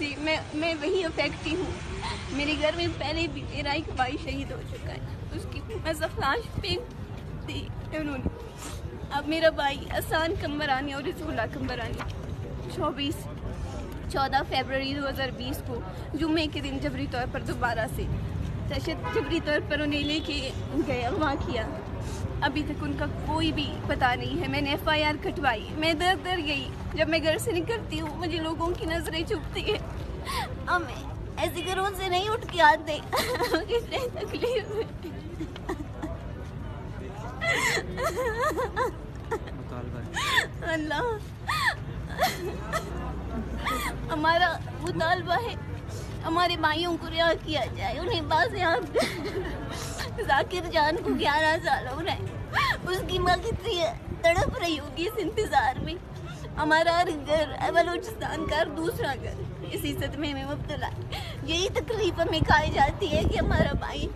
इसलिए मैं वही अफेक्टी हूँ। मेरे घर में पहले भी मेरा एक भाई शहीद हो चुका है, उसकी लाश फेंक दी उन्होंने। अब मेरा भाई अहसान कमरानी और रसूला कमरानी 14 फरवरी 2020 को जुम्मे के दिन जबरी तौर पर दोबारा से जबरी तौर पर उन्हें लेके गए, अगवा किया। अभी तक उनका कोई भी पता नहीं है। मैंने FIR कटवाई, मैं दर दर गई। जब मैं घर से निकलती हूँ मुझे लोगों की नजरें चुभती है। हम ऐसे घरों से नहीं उठ के आते। कितने तकलीफ अल्लाह, हमारा मुतालबा है हमारे भाइयों को रिहा किया जाए। उन्हें बाज़ियाब जाकिर जान को 11 साल हो रहे हैं। उसकी माँ कितनी तड़प रही होगी इस इंतज़ार में। हमारा हर घर बलूचिस्तान का दूसरा घर इसी सदमे में मुब्तला। यही तकलीफ हमें खाई जाती है कि हमारा भाई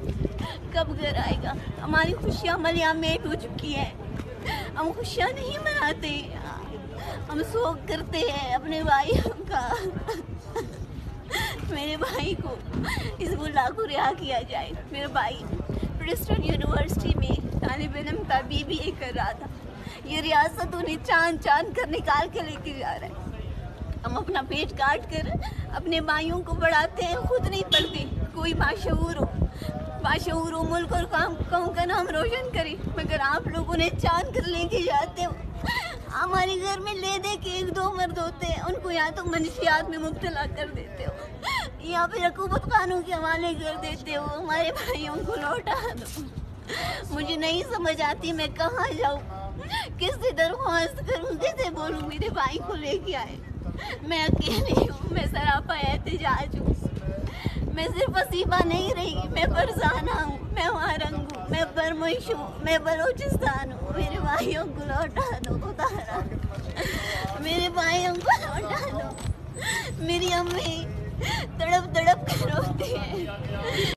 कब घर आएगा। हमारी खुशियाँ मलिया मेट हो चुकी है। हम खुशियाँ नहीं मनाते, हम शोक करते हैं अपने भाइयों का। मेरे भाई को हिज़्बुल्लाह को रिहा किया जाए। मेरा भाई प्रिंसटन यूनिवर्सिटी में तालिब इल्म था, BBA कर रहा था। ये रियासत उन्हें चांद कर निकाल के लेके जा रहा है। हम अपना पेट काट कर अपने भाइयों को बढ़ाते हैं, खुद नहीं पढ़ते। कोई बाशऊर हो मुल्क और कौम का नाम रोशन करे, मगर आप लोग उन्हें चांद कर लेके जाते हो। हमारे घर में ले दे के 1-2 मर्द होते हैं, उनको या तो मनशियात में मुब्तला कर देते हो या फिर हुकूमत कानून के हवाले कर देते हो। हमारे भाइयों को लौटा दो। मुझे नहीं समझ आती मैं कहाँ जाऊँ, किससे दरख्वास्त करूँ, किसे बोलूँ मेरे भाई को लेके आए। मैं अकेली हूँ, मैं सरापा एहतिजाज हूँ। मैं सिर्फ वसीफा नहीं रही, मैं फरजाना हूँ, मैं वारंग हूँ, मैं बरमुश हूँ, मैं बलूचिस्तान हूँ। मेरे भाइयों को लौटा दो उतारा, मेरे भाइयों को लौटा दो। मेरी अम्मी तड़प कर रोती है।